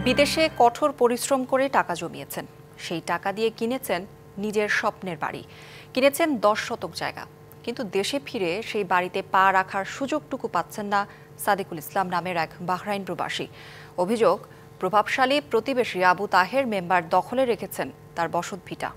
বিদেশে কঠোর পরিশ্রম করে টাকা জমিয়েছেন, সেই টাকা দিয়ে কিনেছেন নিজের স্বপ্নের বাড়ি, কিনেছেন 10 শতক জায়গা। কিন্তু দেশে ফিরে সেই বাড়িতে পা রাখার সুযোগটুকু পাচ্ছেন না সাদিকুল ইসলাম নামের এক বাহরাইন প্রবাসী। অভিযোগ, প্রভাবশালী প্রতিবেশী আবু তাহের মেম্বার দখলে রেখেছেন তার বসতভিটা।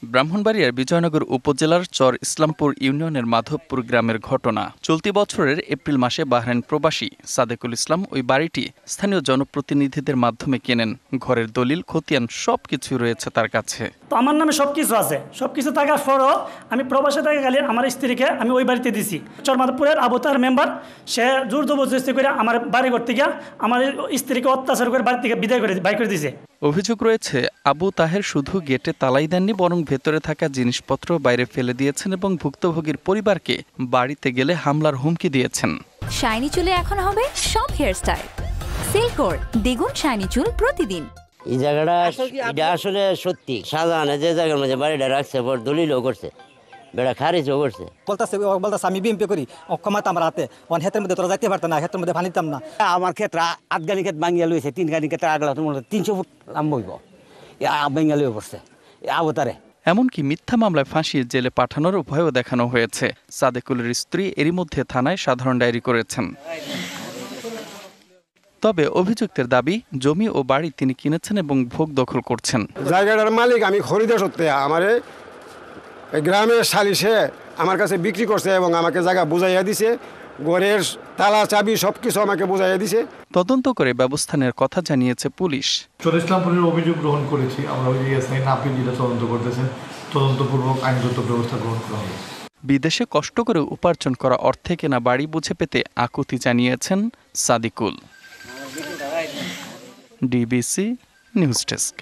ব্রাহ্মণবাড়িয়ার বিজয়নগর উপজেলার চর ইসলামপুর ইউনিয়নের মাধবপুর গ্রামের ঘটনা। চলতি বছরের এপ্রিল মাসে বাহরাইন প্রবাসী সাদেকুল ইসলাম ওই বাড়িটি স্থানীয় জনপ্রতিনিধিদের মাধ্যমে কেনেন। ঘরের দলিল, খতিয়ান সবকিছু রয়েছে তার কাছে। তো আমার নামে সবকিছু আছে, সবকিছু থাকার পরও আমি প্রবাসে থাকা গেলে আমার স্ত্রীকে আমি ওই বাড়িতে দিছি। চর মাধবপুরের আবু তাহের মেম্বার সে জোর জবরদস্তি করে আমার বাড়ি ঘর থেকে আমার স্ত্রীকে অত্যাচার করে বাড়ি থেকে বিদায় করে বাই করে দিয়েছে। অভিযোগ রয়েছে, আবু তাহের শুধু গেটে তালাই দেননি, বরং ভেতরে থাকা জিনিসপত্র বাইরে ফেলে দিয়েছেন এবং ভুক্তভোগীর পরিবারকে বাড়িতে গেলে হামলার হুমকি দিয়েছেন। শাইনি চুলে এখন হবে সব হেয়ারস্টাইল। সিল্কোর দ্বিগুণ শাইনি চুল প্রতিদিন। এই জায়গাটা এটা আসলে সত্যি শাহজাহানে যে জায়গার মধ্যে বাড়িটা রাখছে, পর দলিলও করছে, বেড়া খারিজও করছে। বলতেছে আমি বিএমপি করি, অক্ষমতা আমার হাতে, অন ক্ষেত্রের মধ্যে তোরা যাইতে পারতাম না, ক্ষেত্রের মধ্যে ভানিতাম না। আমার ক্ষেত্রে আটগানি ক্ষেত্রে ভাঙিয়া লইছে, 3 গানি ক্ষেত্রে আগলা তোমার 300 ফুট লম্বা হইব, ভাঙিয়া লইয়া পড়ছে আবতারে। এমনকি মিথ্যা মামলায় ফাঁসিয়ে জেলে পাঠানোর ভয়ও দেখানো হয়েছে। সাদেকুলের স্ত্রী এরই মধ্যে থানায় সাধারণ ডায়েরি করেছেন। তবে অভিযুক্তের দাবি, জমি ও বাড়ি তিনি কিনেছেন এবং ভোগ দখল করছেন। জায়গাটার মালিক আমি খরিদার সত্ত্বে আমারে গ্রামের সালিশে আমার কাছে বিক্রি করছে এবং আমাকে জায়গা বুঝাইয়া দিছে, ঘরের তালা চাবি সবকিছু আমাকে বুঝাইয়া দিছে। তদন্ত করে ব্যবস্থা নেওয়ার কথা জানিয়েছে পুলিশ। চর ইসলামপুরের অভিযোগ গ্রহণ করেছি আমরা, ওই এসআই নাপিত যেটা তদন্ত করতেছেন, তদন্তপূর্বক আইনগত ব্যবস্থা গ্রহণ করা হবে। বিদেশে কষ্ট করে উপার্জন করা অর্থে কেনা বাড়ি বুঝে পেতে আকুতি জানিয়েছেন সাদিকুল। DBC news desk.